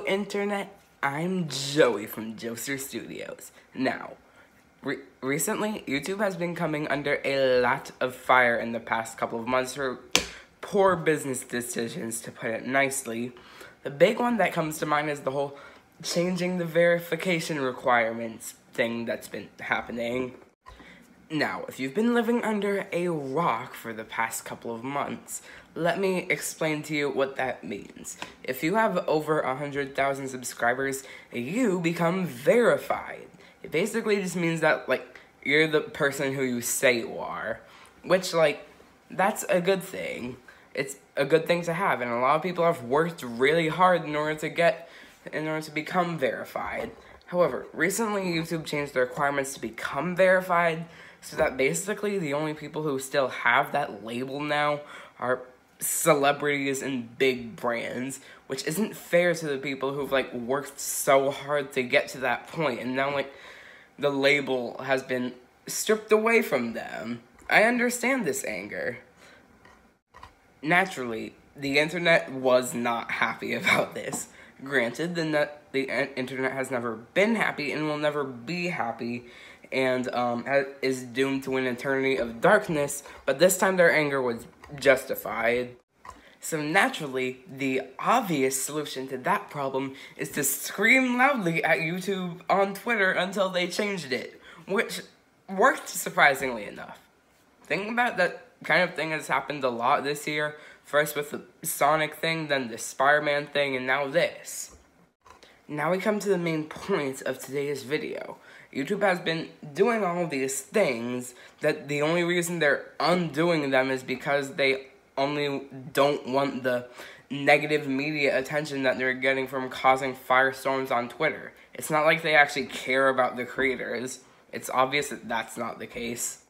Internet, I'm Joey from Joser Studios. Now, recently, YouTube has been coming under a lot of fire in the past couple of months for poor business decisions, to put it nicely. The big one that comes to mind is the whole changing the verification requirements thing that's been happening. Now, if you've been living under a rock for the past couple of months, let me explain to you what that means. If you have over 100,000 subscribers, you become verified. It basically just means that, you're the person who you say you are. Which, that's a good thing. It's a good thing to have, and a lot of people have worked really hard in order to become verified. However, recently YouTube changed the requirements to become verified, so that basically the only people who still have that label now are celebrities and big brands, which isn't fair to the people who've worked so hard to get to that point, and now the label has been stripped away from them. I understand this anger. Naturally, the internet was not happy about this. Granted, the internet has never been happy and will never be happy, and is doomed to an eternity of darkness, but this time their anger was justified. So naturally, the obvious solution to that problem is to scream loudly at YouTube on Twitter until they changed it, which worked surprisingly enough. Thinking about that kind of thing has happened a lot this year, first with the Sonic thing, then the Spider-Man thing, and now this. Now we come to the main point of today's video. YouTube has been doing all these things that the only reason they're undoing them is because they only don't want the negative media attention that they're getting from causing firestorms on Twitter. It's not like they actually care about the creators. It's obvious that that's not the case.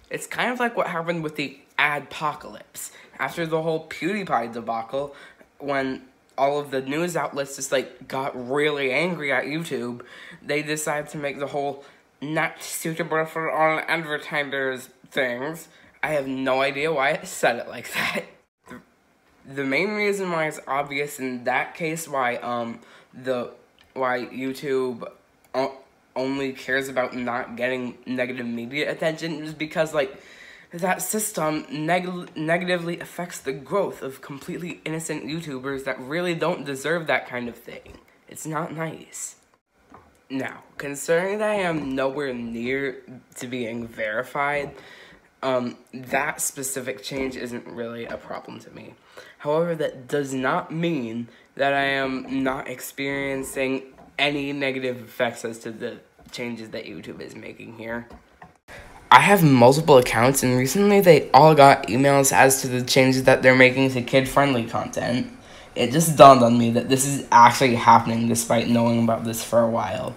It's kind of like what happened with the adpocalypse. After the whole PewDiePie debacle, when all of the news outlets just got really angry at YouTube, they decided to make the whole not suitable for all advertisers things. I have no idea why it said it like that. The main reason why it's obvious in that case why YouTube only cares about not getting negative media attention is because that system negatively affects the growth of completely innocent YouTubers that really don't deserve that kind of thing. It's not nice. Now, considering that I am nowhere near to being verified, that specific change isn't really a problem to me. However, that does not mean that I am not experiencing any negative effects as to the changes that YouTube is making here. I have multiple accounts, and recently they all got emails as to the changes that they're making to kid-friendly content. It just dawned on me that this is actually happening despite knowing about this for a while.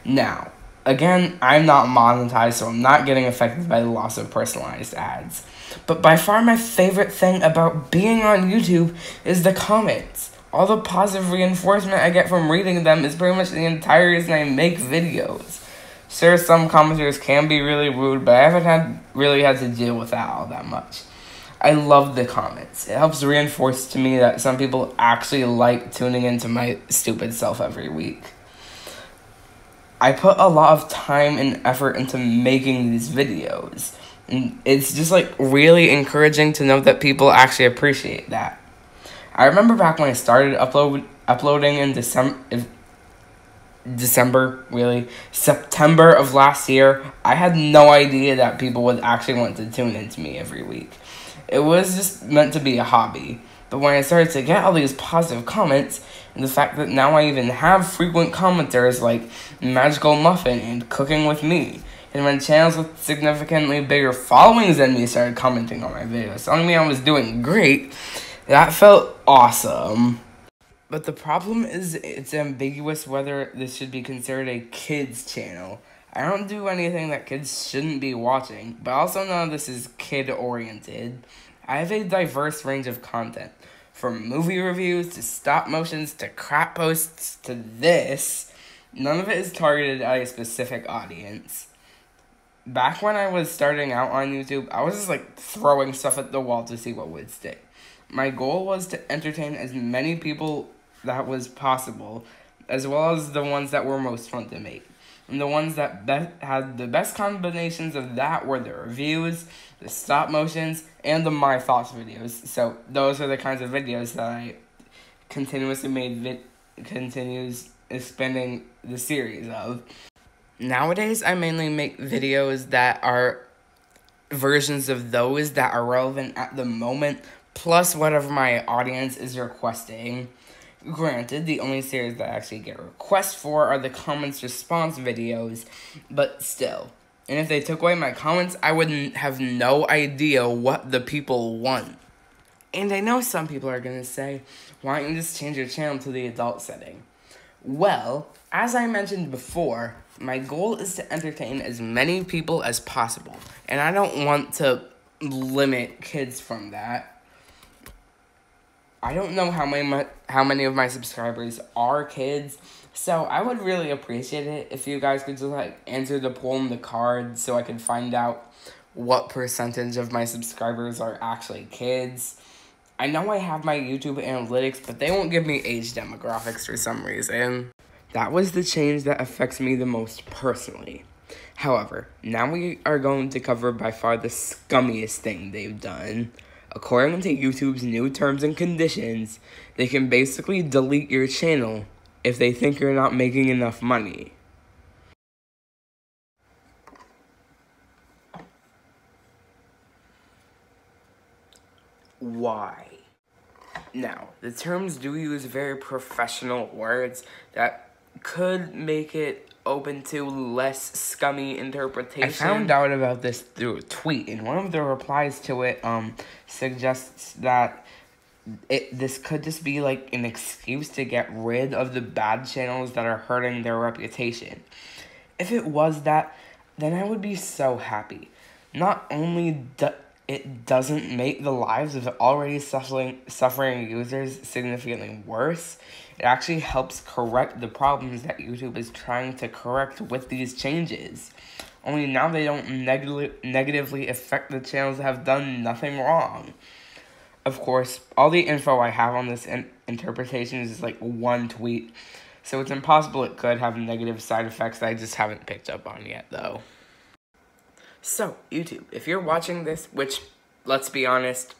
Now, again, I'm not monetized, so I'm not getting affected by the loss of personalized ads. But by far my favorite thing about being on YouTube is the comments. All the positive reinforcement I get from reading them is pretty much the entire reason I make videos. Sure, some commenters can be really rude, but I haven't really had to deal with that all that much. I love the comments. It helps reinforce to me that some people actually like tuning into my stupid self every week. I put a lot of time and effort into making these videos, and it's just really encouraging to know that people actually appreciate that. I remember back when I started uploading in September of last year, I had no idea that people would actually want to tune into me every week. It was just meant to be a hobby. But when I started to get all these positive comments, and the fact that now I even have frequent commenters like Magical Muffin and Cooking With Me, and when channels with significantly bigger followings than me started commenting on my videos, telling me I was doing great, that felt awesome. But the problem is it's ambiguous whether this should be considered a kids channel. I don't do anything that kids shouldn't be watching, but also none of this is kid-oriented. I have a diverse range of content, from movie reviews to stop motions to crap posts to this. None of it is targeted at a specific audience. Back when I was starting out on YouTube, I was just throwing stuff at the wall to see what would stick. My goal was to entertain as many people that was possible, as well as the ones that were most fun to make. And the ones that had the best combinations of that were the reviews, the stop motions, and the My Thoughts videos. So those are the kinds of videos that I continues expanding the series of. Nowadays, I mainly make videos that are versions of those that are relevant at the moment, plus whatever my audience is requesting. Granted, the only series that I actually get requests for are the comments response videos, but still. And if they took away my comments, I wouldn't have no idea what the people want. And I know some people are going to say, why don't you just change your channel to the adult setting? Well, as I mentioned before, my goal is to entertain as many people as possible. And I don't want to limit kids from that. I don't know how many of my subscribers are kids, so I would really appreciate it if you guys could just answer the poll in the card so I could find out what percentage of my subscribers are actually kids. I know I have my YouTube analytics, but they won't give me age demographics for some reason. That was the change that affects me the most personally. However, now we are going to cover by far the scummiest thing they've done. According to YouTube's new terms and conditions, they can basically delete your channel if they think you're not making enough money. Why? Now, the terms do use very professional words that could make it open to less scummy interpretation. I found out about this through a tweet, and one of the replies to it suggests that this could just be like an excuse to get rid of the bad channels that are hurting their reputation. If it was that, then I would be so happy. Not only it doesn't make the lives of already suffering users significantly worse, it actually helps correct the problems that YouTube is trying to correct with these changes. Only now they don't negatively affect the channels that have done nothing wrong. Of course, all the info I have on this interpretation is just like one tweet, so it's impossible it could have negative side effects that I just haven't picked up on yet, though. So, YouTube, if you're watching this, which, let's be honest,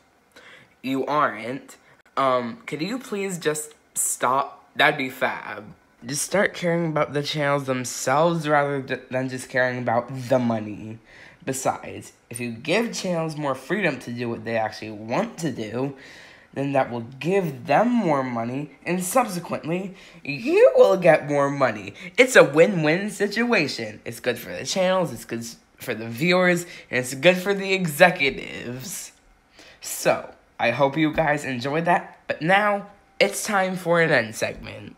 you aren't, could you please just stop? That'd be fab. Just start caring about the channels themselves rather than just caring about the money. Besides, if you give channels more freedom to do what they actually want to do, then that will give them more money, and subsequently, you will get more money. It's a win-win situation. It's good for the channels, it's good for the viewers, and it's good for the executives. So, I hope you guys enjoyed that, but now, it's time for an end segment.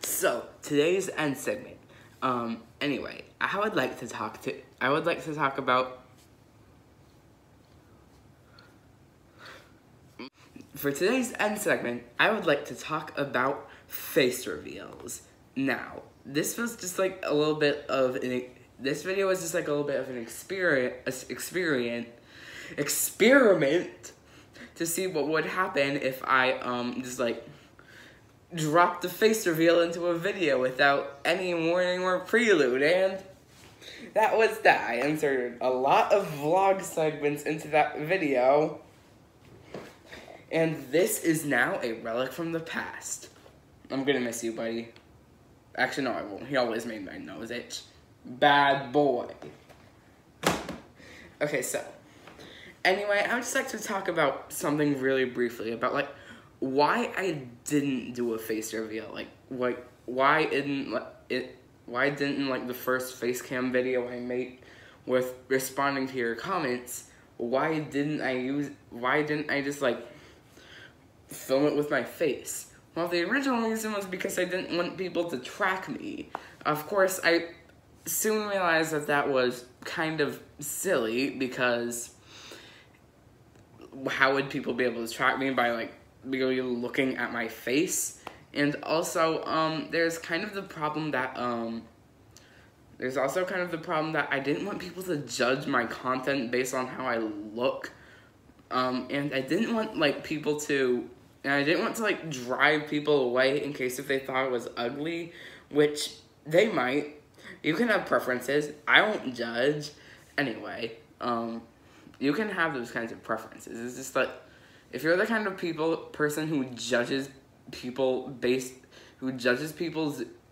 So, today's end segment. Anyway, I would like to talk about for today's end segment, I would like to talk about face reveals. Now, this was just like a little bit of this video was just like a little bit of an experiment to see what would happen if I just like dropped the face reveal into a video without any warning or prelude, and that was that. I inserted a lot of vlog segments into that video, and this is now a relic from the past. I'm gonna miss you, buddy. Actually, no, I won't. He always made my nose itch. Bad boy. Okay, so, anyway, I would just like to talk about something really briefly about, like, why I didn't do a face reveal. Like, why didn't the first face cam video I made with responding to your comments, why didn't I just, like, film it with my face? Well, the original reason was because I didn't want people to track me. Of course, I soon realized that that was kind of silly, because how would people be able to track me by, like, looking at my face? And also, there's kind of the problem that, There's also kind of the problem that I didn't want people to judge my content based on how I look. And I didn't want, like, I didn't want to, like, drive people away in case if they thought it was ugly, which they might. You can have preferences. I won't judge. Anyway, you can have those kinds of preferences. It's just like, if you're the kind of person who judges people's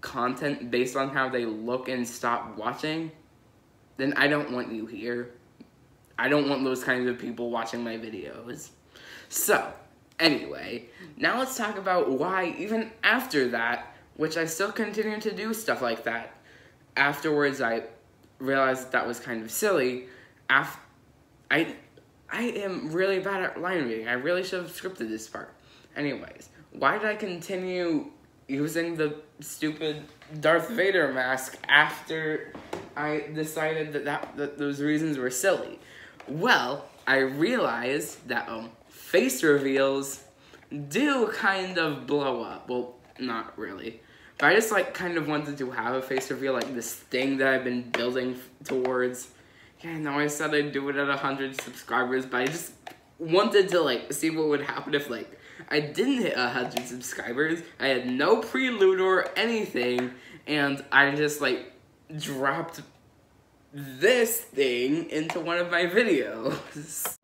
content based on how they look and stop watching, then I don't want you here. I don't want those kinds of people watching my videos. So, anyway, now let's talk about why even after that, which I still continue to do stuff like that, afterwards I realized that was kind of silly. I am really bad at line reading. I really should have scripted this part. Anyways, why did I continue using the stupid Darth Vader mask after I decided that those reasons were silly? Well, I realized that face reveals do kind of blow up. Well, not really. But I just, like, kind of wanted to have a face reveal, like, this thing that I've been building towards. Yeah, I know I said I'd do it at 100 subscribers, but I just wanted to, like, see what would happen if, like, I didn't hit 100 subscribers. I had no prelude or anything, and I just, like, dropped this thing into one of my videos.